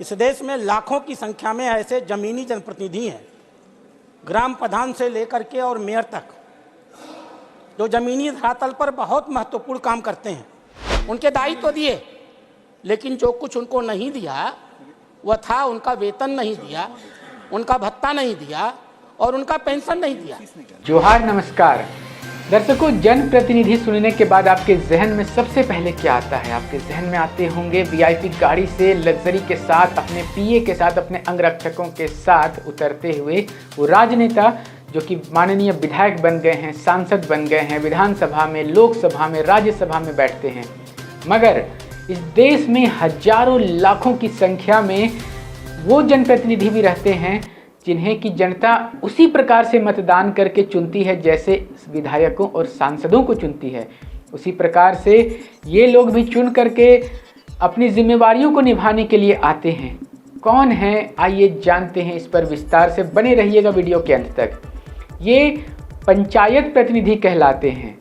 इस देश में लाखों की संख्या में ऐसे जमीनी जनप्रतिनिधि हैं, ग्राम प्रधान से लेकर के और मेयर तक, जो जमीनी धरातल पर बहुत महत्वपूर्ण काम करते हैं। उनके दायित्व तो दिए, लेकिन जो कुछ उनको नहीं दिया वह था उनका वेतन नहीं दिया, उनका भत्ता नहीं दिया और उनका पेंशन नहीं दिया। जोहार, नमस्कार दर्शकों। जनप्रतिनिधि सुनने के बाद आपके जहन में सबसे पहले क्या आता है? आपके जहन में आते होंगे वीआईपी गाड़ी से लग्जरी के साथ, अपने पीए के साथ, अपने अंगरक्षकों के साथ उतरते हुए वो राजनेता जो कि माननीय विधायक बन गए हैं, सांसद बन गए हैं, विधानसभा में, लोकसभा में, राज्यसभा में बैठते हैं। मगर इस देश में हजारों लाखों की संख्या में वो जनप्रतिनिधि भी रहते हैं जिन्हें कि जनता उसी प्रकार से मतदान करके चुनती है जैसे विधायकों और सांसदों को चुनती है। उसी प्रकार से ये लोग भी चुन करके अपनी जिम्मेवारियों को निभाने के लिए आते हैं। कौन है, आइए जानते हैं इस पर विस्तार से। बने रहिएगा वीडियो के अंत तक। ये पंचायत प्रतिनिधि कहलाते हैं।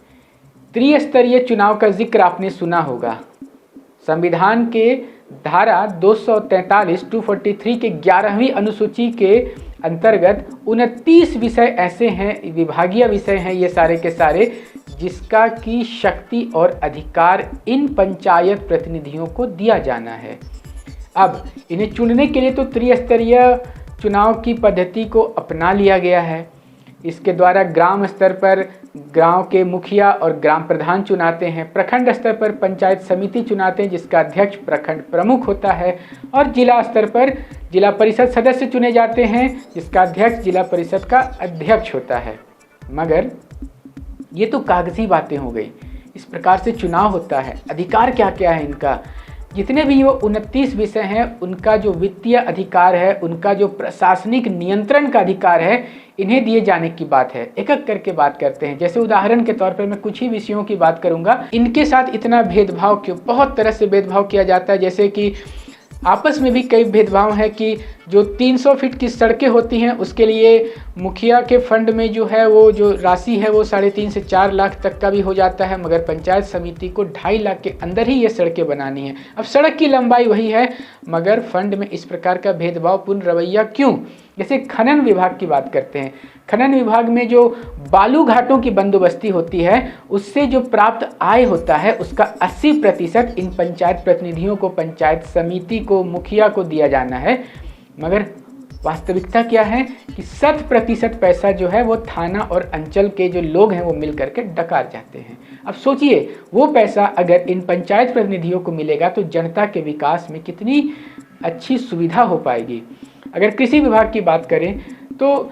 त्रिस्तरीय चुनाव का जिक्र आपने सुना होगा। संविधान के धारा 243 के 11वीं अनुसूची के अंतर्गत 29 विषय ऐसे हैं, विभागीय विषय हैं ये सारे के सारे, जिसका की शक्ति और अधिकार इन पंचायत प्रतिनिधियों को दिया जाना है। अब इन्हें चुनने के लिए तो त्रिस्तरीय चुनाव की पद्धति को अपना लिया गया है। इसके द्वारा ग्राम स्तर पर गांव के मुखिया और ग्राम प्रधान चुनाते हैं, प्रखंड स्तर पर पंचायत समिति चुनाते हैं जिसका अध्यक्ष प्रखंड प्रमुख होता है, और जिला स्तर पर जिला परिषद सदस्य चुने जाते हैं जिसका अध्यक्ष जिला परिषद का अध्यक्ष होता है। मगर ये तो कागजी बातें हो गई। इस प्रकार से चुनाव होता है। अधिकार क्या क्या है इनका? जितने भी वो 29 विषय हैं, उनका जो वित्तीय अधिकार है, उनका जो प्रशासनिक नियंत्रण का अधिकार है, इन्हें दिए जाने की बात है। एक एक करके बात करते हैं। जैसे उदाहरण के तौर पर मैं कुछ ही विषयों की बात करूंगा। इनके साथ इतना भेदभाव क्यों? बहुत तरह से भेदभाव किया जाता है। जैसे कि आपस में भी कई भेदभाव हैं कि जो 300 फीट की सड़कें होती हैं उसके लिए मुखिया के फंड में जो है वो जो राशि है वो 3.5 से 4 लाख तक का भी हो जाता है, मगर पंचायत समिति को 2.5 लाख के अंदर ही ये सड़कें बनानी है। अब सड़क की लंबाई वही है, मगर फंड में इस प्रकार का भेदभावपूर्ण रवैया क्यों? जैसे खनन विभाग की बात करते हैं। खनन विभाग में जो बालू घाटों की बंदोबस्ती होती है, उससे जो प्राप्त आय होता है उसका 80% इन पंचायत प्रतिनिधियों को, पंचायत समिति को, मुखिया को दिया जाना है। मगर वास्तविकता क्या है कि 100% पैसा जो है वो थाना और अंचल के जो लोग हैं वो मिल करके डकार जाते हैं। अब सोचिए, वो पैसा अगर इन पंचायत प्रतिनिधियों को मिलेगा तो जनता के विकास में कितनी अच्छी सुविधा हो पाएगी। अगर कृषि विभाग की बात करें तो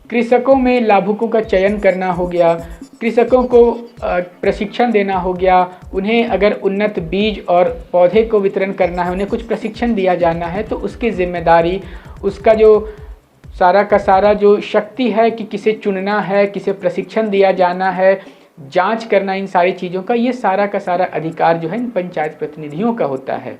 कृषकों में लाभुकों का चयन करना हो गया, कृषकों को प्रशिक्षण देना हो गया, उन्हें अगर उन्नत बीज और पौधे को वितरण करना है, उन्हें कुछ प्रशिक्षण दिया जाना है, तो उसकी जिम्मेदारी, उसका जो सारा का सारा जो शक्ति है कि किसे चुनना है, किसे प्रशिक्षण दिया जाना है, जांच करना, इन सारी चीज़ों का ये सारा का सारा अधिकार जो है इन पंचायत प्रतिनिधियों का होता है।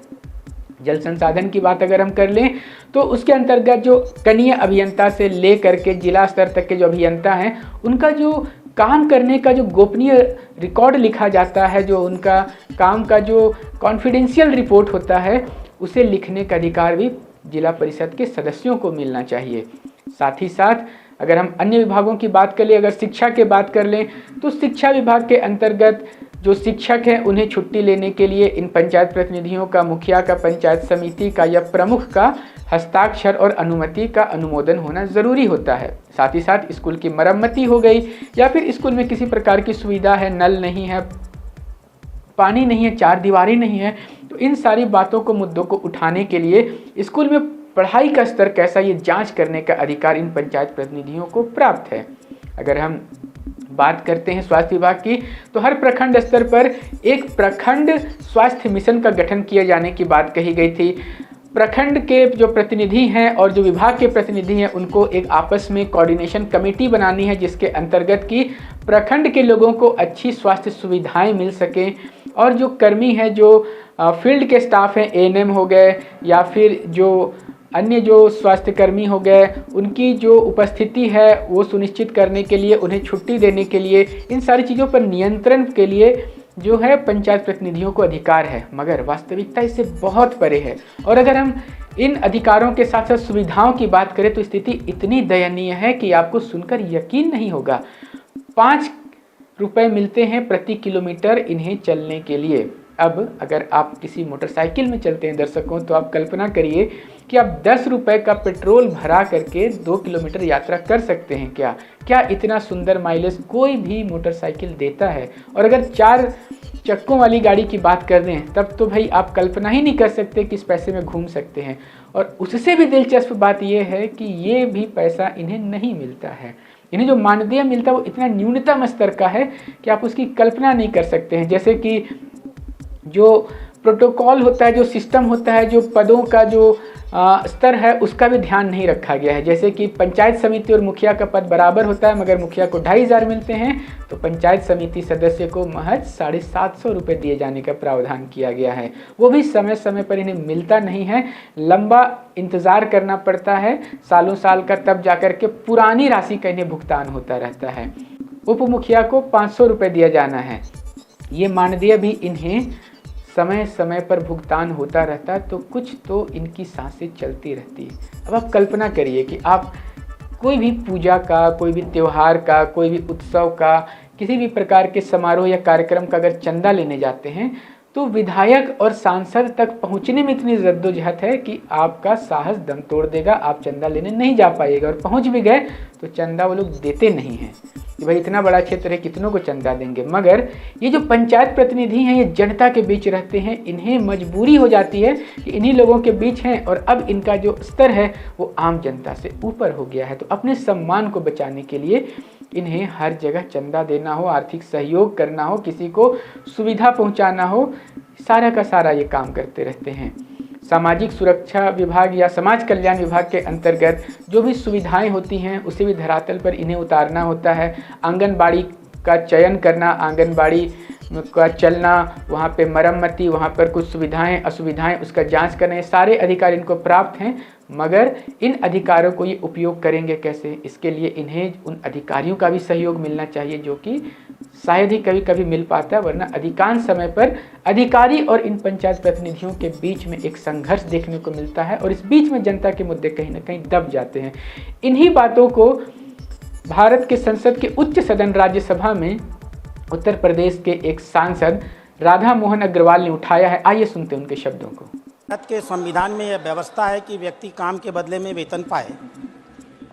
जल संसाधन की बात अगर हम कर लें तो उसके अंतर्गत जो कनीय अभियंता से ले करके जिला स्तर तक के जो अभियंता हैं, उनका जो काम करने का जो गोपनीय रिकॉर्ड लिखा जाता है, जो उनका काम का जो कॉन्फिडेंशियल रिपोर्ट होता है, उसे लिखने का अधिकार भी जिला परिषद के सदस्यों को मिलना चाहिए। साथ ही साथ अगर हम अन्य विभागों की बात कर लें, अगर शिक्षा की बात कर लें तो शिक्षा विभाग के अंतर्गत जो शिक्षक हैं उन्हें छुट्टी लेने के लिए इन पंचायत प्रतिनिधियों का, मुखिया का, पंचायत समिति का या प्रमुख का हस्ताक्षर और अनुमति का अनुमोदन होना ज़रूरी होता है। साथ ही साथ स्कूल की मरम्मती हो गई या फिर स्कूल में किसी प्रकार की सुविधा है, नल नहीं है, पानी नहीं है, 4 दीवारें नहीं है, तो इन सारी बातों को, मुद्दों को उठाने के लिए स्कूल में पढ़ाई का स्तर कैसा, ये जाँच करने का अधिकार इन पंचायत प्रतिनिधियों को प्राप्त है। अगर हम बात करते हैं स्वास्थ्य विभाग की तो हर प्रखंड स्तर पर एक प्रखंड स्वास्थ्य मिशन का गठन किए जाने की बात कही गई थी। प्रखंड के जो प्रतिनिधि हैं और जो विभाग के प्रतिनिधि हैं उनको एक आपस में कोऑर्डिनेशन कमेटी बनानी है जिसके अंतर्गत की प्रखंड के लोगों को अच्छी स्वास्थ्य सुविधाएं मिल सकें, और जो कर्मी हैं, जो फील्ड के स्टाफ हैं, एएनएम हो गए या फिर जो अन्य जो स्वास्थ्य कर्मी हो गए, उनकी जो उपस्थिति है वो सुनिश्चित करने के लिए, उन्हें छुट्टी देने के लिए, इन सारी चीज़ों पर नियंत्रण के लिए जो है पंचायत प्रतिनिधियों को अधिकार है, मगर वास्तविकता इससे बहुत परे है। और अगर हम इन अधिकारों के साथ साथ सुविधाओं की बात करें तो स्थिति इतनी दयनीय है कि आपको सुनकर यकीन नहीं होगा। 5 रुपए मिलते हैं प्रति किलोमीटर इन्हें चलने के लिए। अब अगर आप किसी मोटरसाइकिल में चलते हैं दर्शकों, तो आप कल्पना करिए कि आप 10 रुपए का पेट्रोल भरा करके 2 किलोमीटर यात्रा कर सकते हैं क्या? क्या इतना सुंदर माइलेज कोई भी मोटरसाइकिल देता है? और अगर 4 चक्कों वाली गाड़ी की बात कर दें तब तो भाई आप कल्पना ही नहीं कर सकते कि इस पैसे में घूम सकते हैं। और उससे भी दिलचस्प बात यह है कि ये भी पैसा इन्हें नहीं मिलता है। इन्हें जो मानदेय मिलता है वो इतना न्यूनतम स्तर का है कि आप उसकी कल्पना नहीं कर सकते हैं। जैसे कि जो प्रोटोकॉल होता है, जो सिस्टम होता है, जो पदों का जो स्तर है उसका भी ध्यान नहीं रखा गया है। जैसे कि पंचायत समिति और मुखिया का पद बराबर होता है, मगर मुखिया को 2500 मिलते हैं तो पंचायत समिति सदस्य को महज 750 रुपये दिए जाने का प्रावधान किया गया है। वो भी समय समय पर इन्हें मिलता नहीं है, लंबा इंतज़ार करना पड़ता है सालों साल का, तब जाकर के पुरानी राशि का इन्हें भुगतान होता रहता है। उप मुखिया को 500 रुपये दिया जाना है। ये मानदेय भी इन्हें समय समय पर भुगतान होता रहता है, तो कुछ तो इनकी सांसें चलती रहती है। अब आप कल्पना करिए कि आप कोई भी पूजा का, कोई भी त्यौहार का, कोई भी उत्सव का, किसी भी प्रकार के समारोह या कार्यक्रम का अगर चंदा लेने जाते हैं तो विधायक और सांसद तक पहुंचने में इतनी जद्दोजहद है कि आपका साहस दम तोड़ देगा, आप चंदा लेने नहीं जा पाइएगा। और पहुंच भी गए तो चंदा वो लोग देते नहीं हैं कि भाई इतना बड़ा क्षेत्र है, कितनों को चंदा देंगे। मगर ये जो पंचायत प्रतिनिधि हैं ये जनता के बीच रहते हैं, इन्हें मजबूरी हो जाती है कि इन्हीं लोगों के बीच हैं और अब इनका जो स्तर है वो आम जनता से ऊपर हो गया है। तो अपने सम्मान को बचाने के लिए इन्हें हर जगह चंदा देना हो, आर्थिक सहयोग करना हो, किसी को सुविधा पहुंचाना हो, सारा का सारा ये काम करते रहते हैं। सामाजिक सुरक्षा विभाग या समाज कल्याण विभाग के अंतर्गत जो भी सुविधाएं होती हैं उसे भी धरातल पर इन्हें उतारना होता है। आंगनबाड़ी का चयन करना, आंगनबाड़ी का चलना, वहाँ पे मरम्मती, वहाँ पर कुछ सुविधाएं असुविधाएं उसका जांच करना, ये सारे अधिकार इनको प्राप्त हैं। मगर इन अधिकारों को ये उपयोग करेंगे कैसे? इसके लिए इन्हें उन अधिकारियों का भी सहयोग मिलना चाहिए जो कि शायद ही कभी कभी मिल पाता है, वरना अधिकांश समय पर अधिकारी और इन पंचायत प्रतिनिधियों के बीच में एक संघर्ष देखने को मिलता है और इस बीच में जनता के मुद्दे कहीं ना कहीं दब जाते हैं। इन्हीं बातों को भारत के संसद के उच्च सदन राज्यसभा में उत्तर प्रदेश के एक सांसद राधा मोहन अग्रवाल ने उठाया है। आइए सुनते हैं उनके शब्दों को। भारत के संविधान में यह व्यवस्था है कि व्यक्ति काम के बदले में वेतन पाए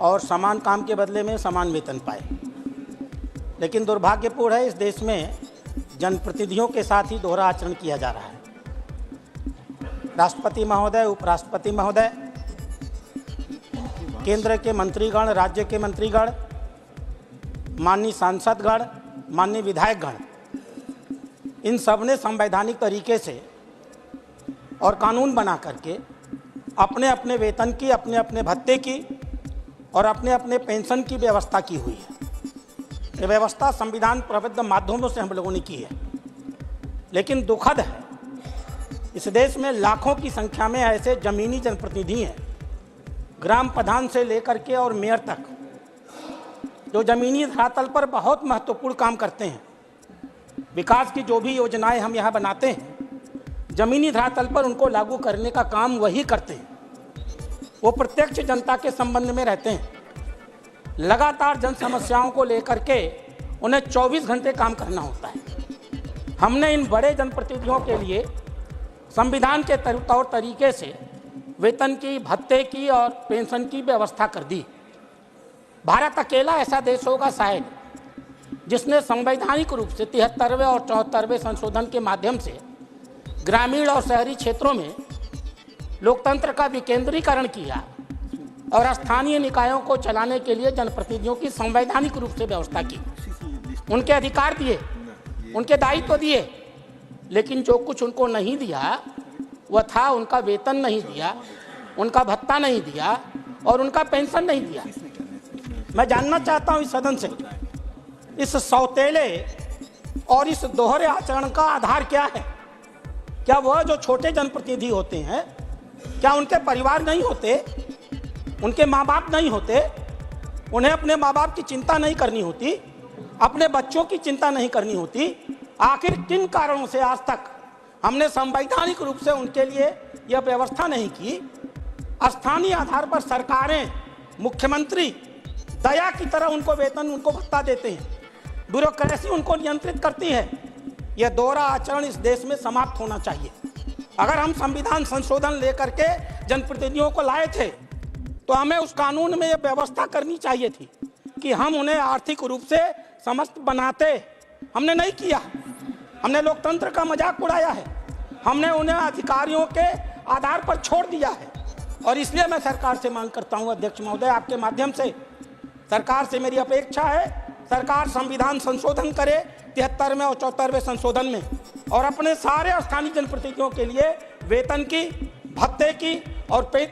और समान काम के बदले में समान वेतन पाए। लेकिन दुर्भाग्यपूर्ण है, इस देश में जनप्रतिनिधियों के साथ ही दोहरा आचरण किया जा रहा है। राष्ट्रपति महोदय, उपराष्ट्रपति महोदय, केंद्र के मंत्रीगण, राज्य के मंत्रीगण, माननीय सांसदगण, माननीय विधायकगण, इन सब ने संवैधानिक तरीके से और कानून बना करके अपने अपने वेतन की, अपने अपने भत्ते की और अपने अपने पेंशन की व्यवस्था की हुई है। ये व्यवस्था संविधान प्रबद्ध माध्यमों से हम लोगों ने की है। लेकिन दुखद है, इस देश में लाखों की संख्या में ऐसे जमीनी जनप्रतिनिधि हैं, ग्राम प्रधान से लेकर के और मेयर तक, जो जमीनी धरातल पर बहुत महत्वपूर्ण काम करते हैं। विकास की जो भी योजनाएं हम यहाँ बनाते हैं, जमीनी धरातल पर उनको लागू करने का काम वही करते हैं। वो प्रत्यक्ष जनता के संबंध में रहते हैं। लगातार जन समस्याओं को लेकर के उन्हें 24 घंटे काम करना होता है। हमने इन बड़े जनप्रतिनिधियों के लिए संविधान के तौर तरीके से वेतन की, भत्ते की और पेंशन की व्यवस्था कर दी। भारत अकेला ऐसा देश होगा शायद जिसने संवैधानिक रूप से 73वें और 74वें संशोधन के माध्यम से ग्रामीण और शहरी क्षेत्रों में लोकतंत्र का विकेंद्रीकरण किया और स्थानीय निकायों को चलाने के लिए जनप्रतिनिधियों की संवैधानिक रूप से व्यवस्था की। उनके अधिकार दिए, उनके दायित्व दिए, लेकिन जो कुछ उनको नहीं दिया वह था उनका वेतन नहीं दिया, उनका भत्ता नहीं दिया और उनका पेंशन नहीं दिया। मैं जानना चाहता हूँ इस सदन से, इस सौतेले और इस दोहरे आचरण का आधार क्या है? क्या वह जो छोटे जनप्रतिनिधि होते हैं, क्या उनके परिवार नहीं होते, उनके माँ बाप नहीं होते, उन्हें अपने माँ बाप की चिंता नहीं करनी होती, अपने बच्चों की चिंता नहीं करनी होती, आखिर किन कारणों से आज तक हमने संवैधानिक रूप से उनके लिए यह व्यवस्था नहीं की? स्थानीय आधार पर सरकारें, मुख्यमंत्री दया की तरह उनको वेतन, उनको भत्ता देते हैं, ब्यूरोक्रेसी उनको नियंत्रित करती है। यह दोहरा आचरण इस देश में समाप्त होना चाहिए। अगर हम संविधान संशोधन लेकर के जनप्रतिनिधियों को लाए थे तो हमें उस कानून में यह व्यवस्था करनी चाहिए थी कि हम उन्हें आर्थिक रूप से समस्त बनाते। हमने नहीं किया, हमने लोकतंत्र का मजाक उड़ाया है, हमने उन्हें अधिकारियों के आधार पर छोड़ दिया है। और इसलिए मैं सरकार से मांग करता हूं, अध्यक्ष महोदय, आपके माध्यम से सरकार से मेरी अपेक्षा है, सरकार संविधान संशोधन करे 73वें और 74वें संशोधन में, और अपने सारे स्थानीय जनप्रतिनिधियों के लिए वेतन की, भत्ते की और पे